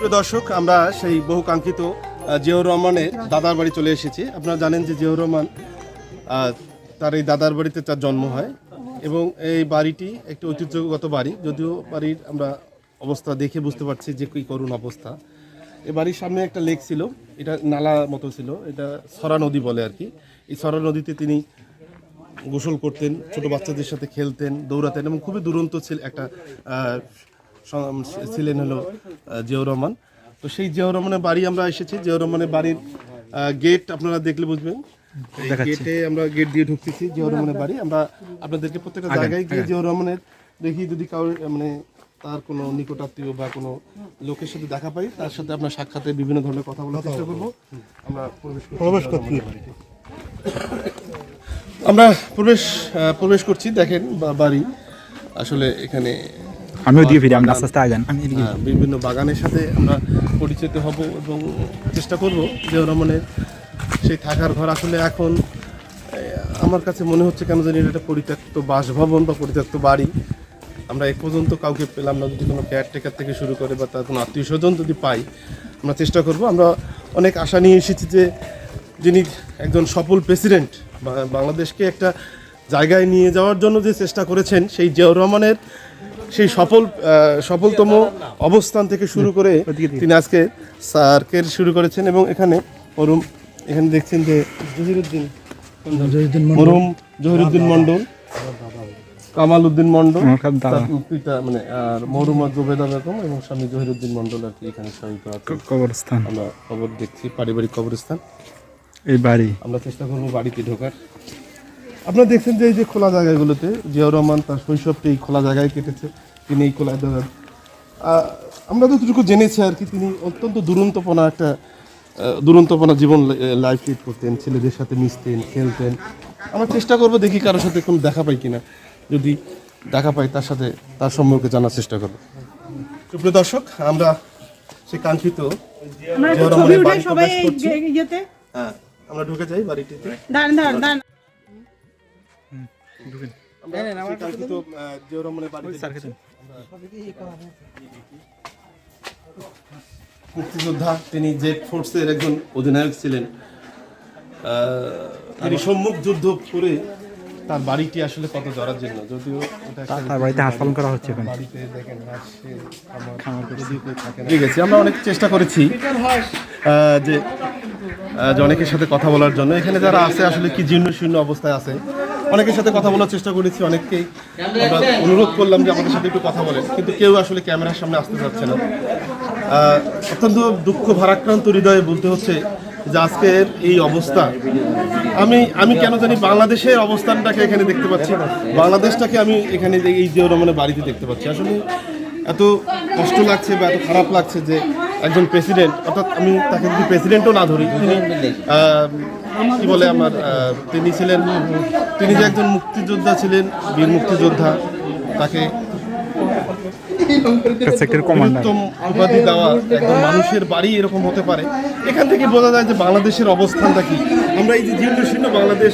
সুপ্রিয় দর্শক, আমরা সেই বহু কাঙ্ক্ষিত জিয়াউর রহমানের দাদার বাড়ি চলে এসেছি। আপনারা জানেন যে জিয়াউর রহমান তার এই দাদার বাড়িতে তার জন্ম হয় এবং এই বাড়িটি একটি ঐতিহ্যগত বাড়ি। যদিও বাড়ির আমরা অবস্থা দেখে বুঝতে পারছি যে কী করুণ অবস্থা। এই বাড়ির সামনে একটা লেক ছিল, এটা নালা মতো ছিল, এটা সরা নদী বলে আর কি। এই সরা নদীতে তিনি গোসল করতেন, ছোট বাচ্চাদের সাথে খেলতেন, দৌড়াতেন এবং খুবই দুরন্ত একটা ছিলেন হলো জিয়াউর রহমান। তো সেই জিয়াউর রহমানের বাড়ি আমরা এসেছি। জিয়াউর রহমানের বাড়ির গেট আপনারা দেখলে বুঝবেন, গেটে আমরা গেট দিয়ে ঢুকতেছি জিয়াউর রহমানের বাড়ি। আমরা আপনাদেরকে প্রত্যেকটা জায়গায় গিয়ে জিয়াউর রহমানের দেখি যদি কারোর মানে তার কোনো নিকটাত্মীয় বা কোনো লোকের সাথে দেখা পাই, তার সাথে আপনার সাক্ষাতে বিভিন্ন ধরনের কথা বলার চেষ্টা করবো। আমরা প্রবেশ করছি, আমরা প্রবেশ করছি। দেখেন বাড়ি আসলে এখানে আমিও দিয়ে ফিরি, আমরা আস্তে আস্তে আগান। বিভিন্ন বাগানের সাথে আমরা পরিচিত হব এবং চেষ্টা করব জিয়াউর রহমানের সেই থাকার ঘর। আসলে এখন আমার কাছে মনে হচ্ছে কেন জানি এটা একটা পরিত্যক্ত বাসভবন বা পরিত্যক্ত বাড়ি। আমরা এ পর্যন্ত কাউকে পেলাম না, যদি কোনো কেয়ারটেকার থেকে শুরু করে বা তার কোনো আত্মীয় স্বজন যদি পাই আমরা চেষ্টা করব। আমরা অনেক আশা নিয়ে এসেছি যে যিনি একজন সফল প্রেসিডেন্ট, বাংলাদেশকে একটা জায়গায় নিয়ে যাওয়ার জন্য যে চেষ্টা করেছেন, সেই জিয়াউর রহমানের সেই সফলতম অবস্থান থেকে শুরু করে তিনি আজকে সার্কেল শুরু করেছেন। এবং এখানে দেখছেন যে জহিরুদ্দিন মন্ডল, কামাল উদ্দিন মন্ডল পিতা মানে আর মরুমা জোবেদা বেগম এবং স্বামী জহিরুদ্দিন মন্ডল আর কি এখানে শহীদ কবরস্থান। আমরা খবর দেখছি, পারিবারিক কবরস্থান এই বাড়ি। আমরা চেষ্টা করবো বাড়িতে ঢোকার। আপনারা দেখছেন যে এই যে খোলা জায়গাগুলোতে জিয়াউর রহমান তার শৈশবকে এই খোলা জায়গায় কেটেছে। তিনি এই খোলা জায়গা আমরা যতটুকু জেনেছি আর কি, তিনি অত্যন্ত দুরন্তপনা জীবন লাইফ লিড করতেন, ছেলেদের সাথে মিশতেন, খেলতেন। আমরা চেষ্টা করবো দেখি কারোর সাথে কোনো দেখা পাই কিনা, যদি দেখা পাই তার সম্পর্কে জানার চেষ্টা করবো। সুপ্রিয় দর্শক, আমরা সেই কাঙ্ক্ষিত জিয়াউর রহমানের বাড়ি প্রবেশ করছি। হ্যাঁ, আমরা ঢুকে যাই বাড়িটিতে। মুক্তিযোদ্ধা, তিনি জেড ফোর্সের একজন অধিনায়ক ছিলেন। তিনি সম্মুখ যুদ্ধ করে তার বাড়িটি আসলে কত জরাজীর্ণ, যদিও তার বাড়িতে হাঁস পালন করা হচ্ছে। বাড়িতে দেখেন ঠিক আছে। আমরা অনেক চেষ্টা করেছি যে অনেকের সাথে কথা বলার জন্য। এখানে যারা আছে আসলে কি জীর্ণ শীর্ণ অবস্থায় আছে, অনেকের সাথে কথা বলার চেষ্টা করেছি। অনেককেই আমরা অনুরোধ করলাম যে আমাদের সাথে একটু কথা বলেন, কিন্তু কেউ আসলে ক্যামেরার সামনে আসতে চাচ্ছে না। অত্যন্ত দুঃখ ভারাক্রান্ত হৃদয়ে বলতে হচ্ছে যে আজকের এই অবস্থা, আমি কেন জানি বাংলাদেশের অবস্থানটাকে এখানে দেখতে পাচ্ছি, বাংলাদেশটাকে আমি এখানে এই জিয়াউর রহমানের বাড়িতে দেখতে পাচ্ছি। আসলে এত কষ্ট লাগছে বা এত খারাপ লাগছে যে একজন প্রেসিডেন্ট, অর্থাৎ আমি তাকে যদি প্রেসিডেন্টও না ধরি, কি বলে আমার তিনি যে একজন মুক্তিযোদ্ধা ছিলেন, বীর মুক্তিযোদ্ধা, তাকে উপাধি দেওয়া একজন মানুষের বাড়ি এরকম হতে পারে। এখান থেকে বোঝা যায় যে বাংলাদেশের অবস্থানটা কি। আমরা এই যে জীর্ণ শীর্ণ বাংলাদেশ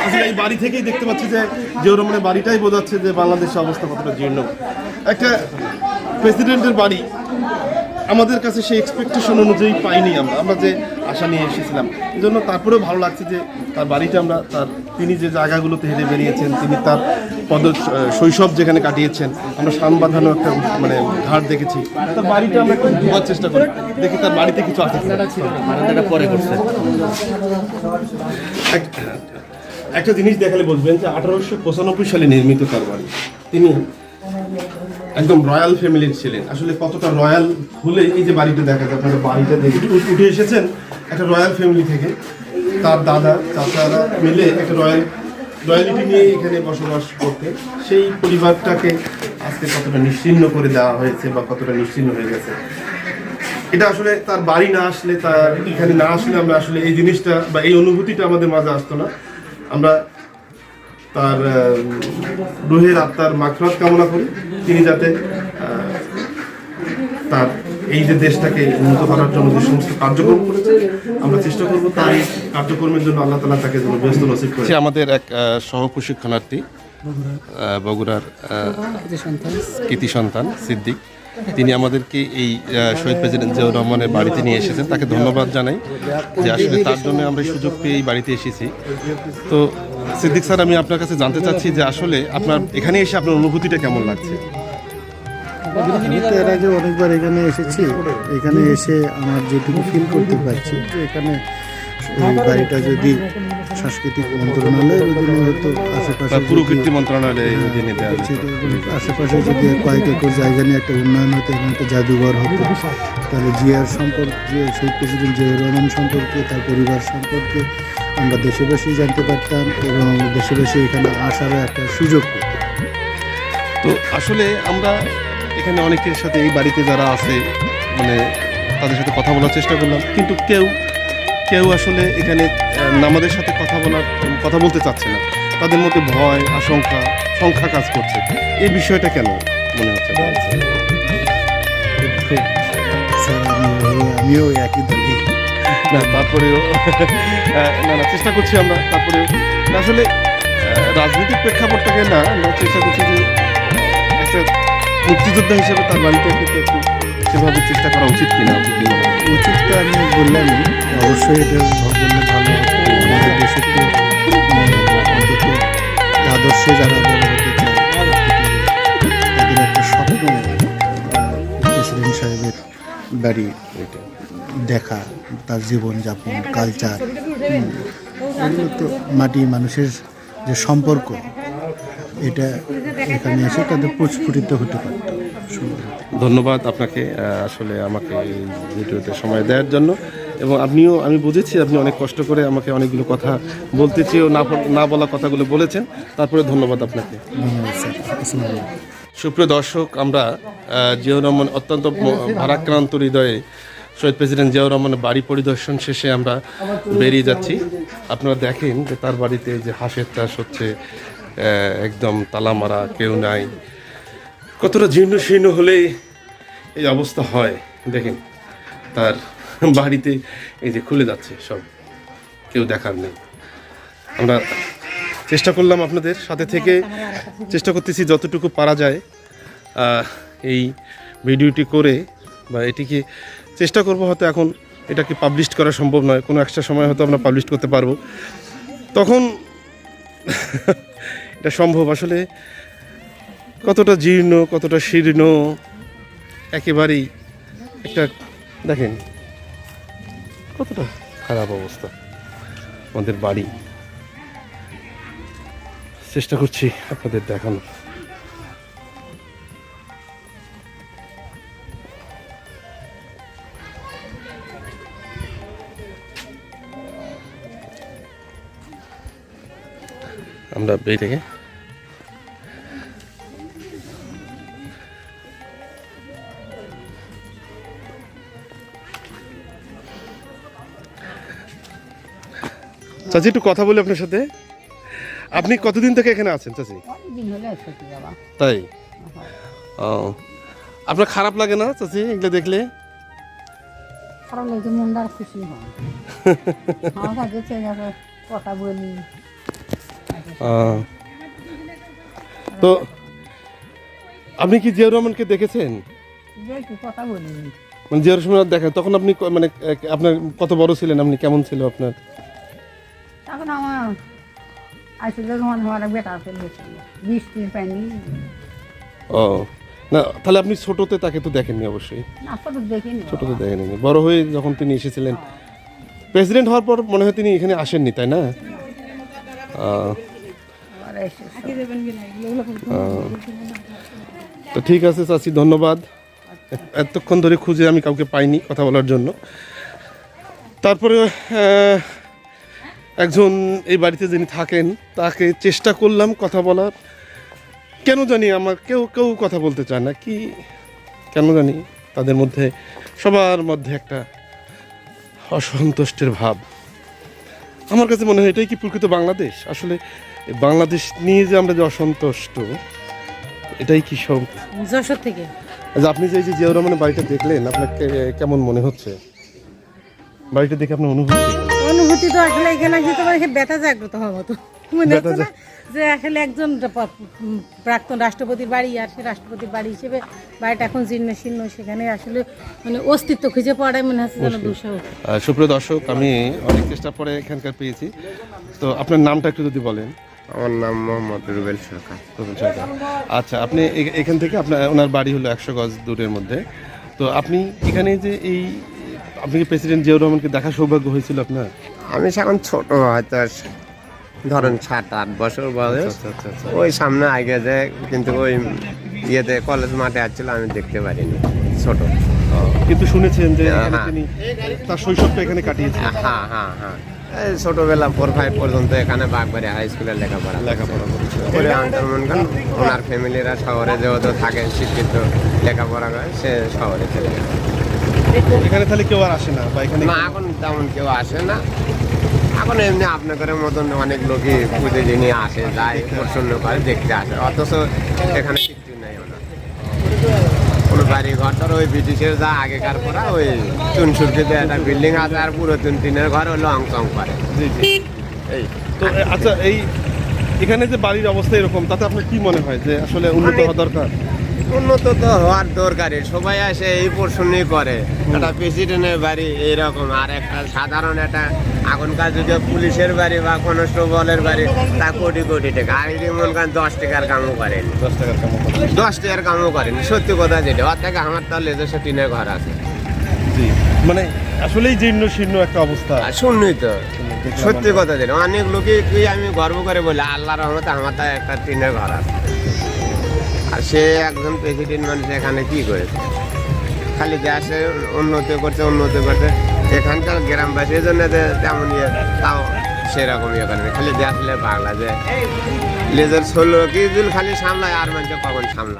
আসলে এই বাড়ি থেকেই দেখতে পাচ্ছি যে জিয়াউর রহমানের বাড়িটাই বোঝাচ্ছে যে বাংলাদেশের অবস্থা কতটা জীর্ণ। একটা প্রেসিডেন্টের বাড়ি আমাদের কাছে সেই এক্সপেকটেশন অনুযায়ী পাইনি আমরা যে আশা নিয়ে এসেছিলাম। এই জন্য তারপরেও ভালো লাগছে যে তার বাড়িটা আমরা তিনি যে জায়গাগুলোতে হেরে বেরিয়েছেন, তিনি তার শৈশব যেখানে কাটিয়েছেন, আমরা শান বাঁধানো একটা মানে ঘাট দেখেছি। তার বাড়িটা আমরা একটু ঢোকার চেষ্টা করি, দেখি তার বাড়িতে কিছু আছে। একটা জিনিস দেখালে বলবেন যে 1895 সালে নির্মিত তার বাড়ি। তিনি একদম রয়্যাল ফ্যামিলির ছিলেন। আসলে কতটা রয়্যাল হলে এই যে বাড়িটা দেখা যায়, আপনারা বাড়িটা দেখে উঠে এসেছেন একটা রয়্যাল ফ্যামিলি থেকে। তার দাদা চাচারা মিলে একটা রয়্যালিটি নিয়ে এখানে বসবাস করতেন। সেই পরিবারটাকে আজকে কতটা নিশ্চিহ্ন করে দেওয়া হয়েছে বা কতটা নিশ্চিহ্ন হয়ে গেছে, এটা আসলে তার বাড়ি না আসলে, তার এখানে না আসলে আমরা আসলে এই জিনিসটা বা এই অনুভূতিটা আমাদের মাঝে আসতো না। আমরা তার রুহের আত্মার মাগফিরাত কামনা করি। তিনি যাতে তার এই যে দেশটাকে উন্নত করার জন্য যে সমস্ত কার্যক্রম করেছে, আমরা চেষ্টা করবো তার এই কার্যক্রমের জন্য আল্লাহ তাআলা তাকে যেন ব্যস্ত নসিব করে। আমাদের এক সহ প্রশিক্ষণার্থী বগুড়ার কৃতি সন্তান সিদ্দিক, তিনি আমাদেরকে এই শহীদ প্রেসিডেন্ট জিয়াউর রহমানের বাড়িতে নিয়ে এসেছেন। তাকে ধন্যবাদ জানাই যে আসলে তার জন্য আমরা এই সুযোগ পেয়ে এই বাড়িতে এসেছি। তো সিদ্দিক স্যার, আমি আপনার কাছে জানতে চাচ্ছি যে আসলে আপনার এখানে এসে আপনার অনুভূতিটা কেমন লাগছে? আমি তো এর আগে অনেকবার এখানে এসেছি। এখানে এসে আমার যেটুকু ফিল করতে পারছি যে এখানে এই বাড়িটা যদি সাংস্কৃতিক মন্ত্রণালয়ের অধীনে হতো, আশেপাশে পুরো কীর্তি মন্ত্রণালয়ে অধীনে দেওয়া হতো। আশেপাশে যদি কয়েক একর জায়গা নিয়ে একটা উন্নয়ন হতো, এখানে একটা জাদুঘর হতো, তাহলে জিয়ার সম্পর্কে, শহীদ প্রেসিডেন্ট জিয়াউর রহমান সম্পর্কে, তার পরিবার সম্পর্কে আমরা দেশবাসী জানতে পারতাম এবং দেশবাসী এখানে আসারও একটা সুযোগ পেত। তো আসলে আমরা এখানে অনেকের সাথে এই বাড়িতে যারা আছে মানে তাদের সাথে কথা বলার চেষ্টা করলাম, কিন্তু কেউ আসলে এখানে আমাদের সাথে কথা বলতে চাচ্ছে না। তাদের মধ্যে ভয়, আশঙ্কা, সংখ্যা কাজ করছে। এই বিষয়টা কেন মনে হচ্ছে? স্যার, আমিও একই দলই। না, তারপরেও না চেষ্টা করছি আমরা। তারপরেও আসলে রাজনৈতিক প্রেক্ষাপটটাকে না আমরা চেষ্টা করছি যে একটা মুক্তিযোদ্ধা হিসেবে তার বাড়িতে কিন্তু একটু সেভাবে চেষ্টা করা উচিত কিনা। উচিত তো আমি বললামই, অবশ্যই এটা বললে ভালো হতো। আমাদের দেশে তো অন্তত আদর্শে যারা বড় হতে চায় তাদের একটা স্বপ্ন প্রেসিডেন্ট সাহেবের বাড়ি দেখা, তার জীবনযাপন, কালচার, এগুলো তো মাটি মানুষের যে সম্পর্ক, এটা এখানে এসে তাদের প্রস্ফুটিত হতে পারত। ধন্যবাদ আপনাকে আসলে আমাকে এই ভিডিওতে সময় দেওয়ার জন্য। এবং আমি বুঝেছি আপনি অনেক কষ্ট করে আমাকে অনেকগুলো কথা বলতে চেয়েও না বলা কথাগুলো বলেছেন। তারপরে ধন্যবাদ আপনাকে। ধন্যবাদ স্যার। আসসালামু আলাইকুম। সুপ্রিয় দর্শক, আমরা জিয়াউর রহমান অত্যন্ত ভারাক্রান্ত হৃদয়ে শহীদ প্রেসিডেন্ট জিয়াউর রহমানের বাড়ি পরিদর্শন শেষে আমরা বেরিয়ে যাচ্ছি। আপনারা দেখেন যে তার বাড়িতে যে হাঁসের চাষ হচ্ছে, একদম তালা মারা, কেউ নাই। কতটা জীর্ণ শীর্ণ হলেই এই অবস্থা হয়। দেখেন তার বাড়িতে এই যে খুলে যাচ্ছে সব, কেউ দেখার নেই। আমরা চেষ্টা করলাম আপনাদের সাথে থেকে, চেষ্টা করতেছি যতটুকু পারা যায় এই ভিডিওটি করে, বা এটিকে চেষ্টা করব। হয়তো এখন এটাকে পাবলিশ করা সম্ভব নয়, কোনো একটা সময় হয়তো আমরা পাবলিশ করতে পারবো, তখন এটা সম্ভব। আসলে কতটা জীর্ণ, কতটা শীর্ণ, একেবারেই একটা দেখেন কতটা খারাপ অবস্থা আমাদের বাড়ি। চেষ্টা করছি আপনাদের দেখানোর। আমরা বেরিয়ে থেকে চাচি একটু কথা বলি আপনার সাথে। আপনি কতদিন থেকে এখানে আছেন চাচি? তাই? ও, আপনার খারাপ লাগে না চাচি এগুলো দেখলে? তো আপনি কি জিয়াউর রহমানকে দেখেছেন? মানে জিয়াউর রহমান দেখেন তখন আপনি মানে আপনার কত বড় ছিলেন? আপনি কেমন ছিল আপনার? তখন আমার আসলে আমার বেটা বৃষ্টি পাইনি। ও না, তাহলে আপনি ছোটতে তাকে তো দেখেননি অবশ্যই? ছোটতে দেখেননি। বড় হয়ে যখন তিনি এসেছিলেন, প্রেসিডেন্ট হওয়ার পর মনে হয় তিনি এখানে আসেননি, তাই না? তো ঠিক আছে চাচি, ধন্যবাদ। এতক্ষণ ধরে খুঁজে আমি কাউকে পাইনি কথা বলার জন্য। তারপরে একজন এই বাড়িতে যিনি থাকেন তাকে চেষ্টা করলাম কথা বলার, কেন জানি আমার কেউ কথা বলতে চায় না, কি কেন জানি তাদের মধ্যে সবার মধ্যে একটা অসন্তুষ্টের ভাব। আমার কাছে মনে হয় এটাই কি প্রকৃত বাংলাদেশ? আসলে বাংলাদেশ নিয়ে যে আমরা যে অসন্তুষ্ট, এটাই কি সব? যশোর থেকে আপনি যে জিয়াউর রহমানের বাড়িটা দেখলেন, আপনাকে কেমন মনে হচ্ছে বাড়িটা দেখে? আপনার অনুভূতি তো আসলে এখানে আসলে তোমার ব্যথা জাগ্রত হওয়া মতো। মনে বেটা হচ্ছে না যে আসলে একজন প্রাক্তন রাষ্ট্রপতির বাড়ি, আর সে রাষ্ট্রপতির বাড়ি হিসেবে বাড়িটা এখন জীর্ণ শীর্ণ, সেখানে আসলে মানে অস্তিত্ব খুঁজে পাওয়াটাই মনে হচ্ছে যেন দুঃসাহস। সুপ্রিয় দর্শক, আমি অনেক চেষ্টা পরে এখানকার পেয়েছি। তো আপনার নামটা একটু যদি বলেন। আমার নাম মোহাম্মদ রুবেল সরকার। রুবেল সরকার। আচ্ছা, আপনি এখান থেকে আপনার ওনার বাড়ি হলো 100 গজ দূরের মধ্যে। তো আপনি এখানে যে এই আপনি কি প্রেসিডেন্ট জিয়াউর রহমানকে দেখার সৌভাগ্য হয়েছিল আপনার? আমি এখন ছোট, হয়তো ধরেন 7-8 বছর বয়স। আচ্ছা। ওই সামনে আগে যে, কিন্তু ওই ইয়েতে কলেজ মাঠে আসছিল, আমি দেখতে পারিনি, ছোট। কিন্তু শুনেছেন যে হ্যাঁ। এখানে তিনি তার শৈশবটা এখানে কাটিয়েছেন। হ্যাঁ, এই ছোটবেলা 4-5 পর্যন্ত এখানে বাগবাড়ি হাই স্কুলে লেখাপড়া করেছে। করে আনতে মন করেন। ওনার ফ্যামিলিরা শহরে যেহেতু থাকে, শিক্ষিত, লেখাপড়া করে, সে শহরে চলে গেছে। এখানে তাহলে কেউ আর আসে না বা এখানে না, এখন তেমন কেউ আসে না। এখন এমনি আপনাদের মতন অনেক লোকই প্রতিদিনই আসে, যায়, প্রসন্ন করে, দেখতে আসে। অথচ এখানে কিছু নেই ওনার। কোনো বাড়ি ঘরটার ওই ব্রিটিশের যা আগেকার করা, ওই চুনসুরকিতে একটা বিল্ডিং আছে, আর পুরো টিনের ঘর হলো অংশং করে। জি। এই তো আচ্ছা, এখানে যে বাড়ির অবস্থা এরকম, তাতে আপনার কি মনে হয় যে আসলে উন্নত হওয়া দরকার? উন্নত তো হওয়ার দরকারই, সবাই আসে এই প্রশ্নই করে। একটা প্রেসিডেন্টের বাড়ি এইরকম, আর একটা সাধারণ একটা এখনকার যুগে পুলিশের বাড়ি বা কনস্টেবলের বাড়ি, তা কোটি কোটি টাকা। আর যদি মনে করেন 10 টাকার কামও করেনি, 10 টাকার কাম করে। 10 টাকার কামও করেনি, সত্যি কথা যেটা। ওর থেকে আমার তার নিজস্ব টিনের ঘর আছে। জি, মানে আসলেই জীর্ণ শীর্ণ একটা অবস্থা। আর শুননি তো, সত্যি কথা যেটা। অনেক লোকই, তুই আমি গর্ব করে বলি, আল্লাহর রহমতে আমার তার একটা টিনের ঘর আছে। আর সে একজন প্রেসিডেন্ট মানুষ, এখানে কি করেছে? খালি দেশে উন্নতি করছে। এখানকার গ্রামবাসীর জন্য তেমন ইয়ে, তাও সেরকম ইয়ে করেনি। খালি দেশ বাংলা যে লেজের ষোলো কি খালি সামলায়, আর মানুষ কখন সামলায়।